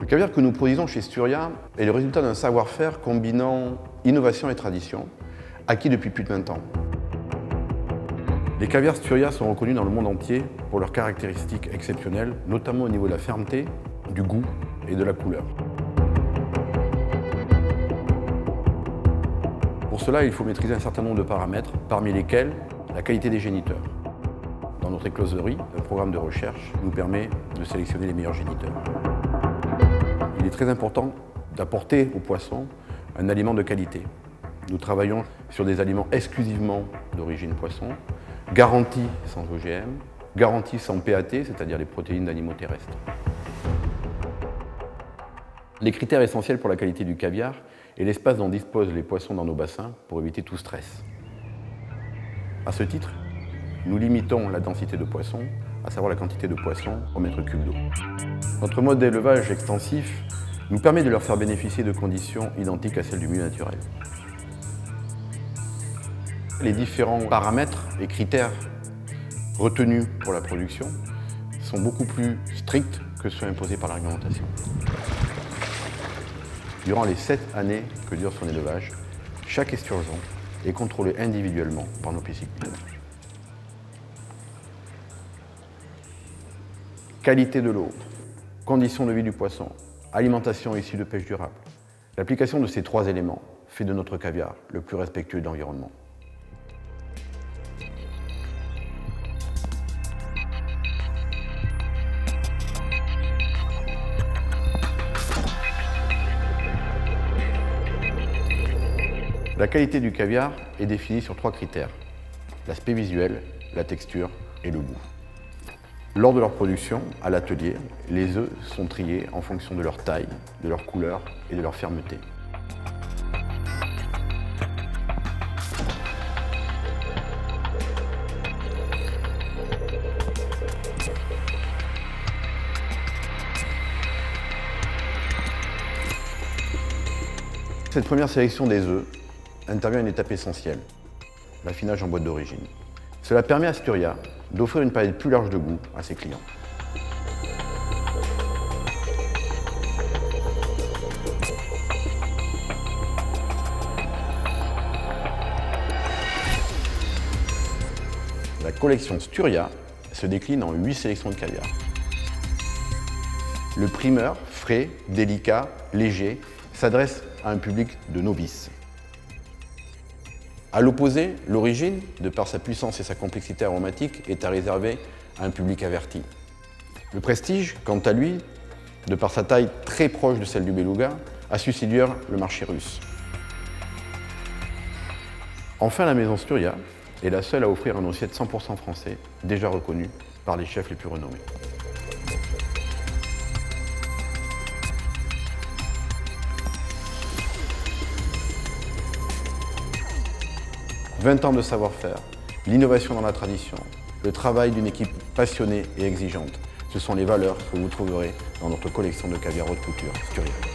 caviar que nous produisons chez Sturia est le résultat d'un savoir-faire combinant innovation et tradition, acquis depuis plus de 20 ans. Les caviars Sturia sont reconnus dans le monde entier pour leurs caractéristiques exceptionnelles, notamment au niveau de la fermeté, du goût et de la couleur. Pour cela, il faut maîtriser un certain nombre de paramètres, parmi lesquels la qualité des géniteurs. Dans notre écloserie, le programme de recherche nous permet de sélectionner les meilleurs géniteurs. Il est très important d'apporter aux poissons un aliment de qualité. Nous travaillons sur des aliments exclusivement d'origine poisson, garantis sans OGM, garantis sans PAT, c'est-à-dire les protéines d'animaux terrestres. Les critères essentiels pour la qualité du caviar est l'espace dont disposent les poissons dans nos bassins pour éviter tout stress. À ce titre, nous limitons la densité de poissons, à savoir la quantité de poissons au mètre cube d'eau. Notre mode d'élevage extensif nous permet de leur faire bénéficier de conditions identiques à celles du milieu naturel. Les différents paramètres et critères retenus pour la production sont beaucoup plus stricts que ceux imposés par la réglementation. Durant les 7 années que dure son élevage, chaque esturgeon est contrôlé individuellement par nos pisciculteurs. Qualité de l'eau, conditions de vie du poisson, alimentation issue de pêche durable. L'application de ces 3 éléments fait de notre caviar le plus respectueux de l'environnement. La qualité du caviar est définie sur 3 critères: l'aspect visuel, la texture et le goût. Lors de leur production, à l'atelier, les œufs sont triés en fonction de leur taille, de leur couleur et de leur fermeté. Cette première sélection des œufs intervient à une étape essentielle, l'affinage en boîte d'origine. Cela permet à Sturia d'offrir une palette plus large de goût à ses clients. La collection Sturia se décline en 8 sélections de caviar. Le primeur, frais, délicat, léger, s'adresse à un public de novices. À l'opposé, l'origine, de par sa puissance et sa complexité aromatique, est à réserver à un public averti. Le prestige, quant à lui, de par sa taille très proche de celle du beluga, a su séduire le marché russe. Enfin, la maison Sturia est la seule à offrir un assiette 100% français, déjà reconnu par les chefs les plus renommés. 20 ans de savoir-faire, l'innovation dans la tradition, le travail d'une équipe passionnée et exigeante. Ce sont les valeurs que vous trouverez dans notre collection de caviar haute couture Sturia.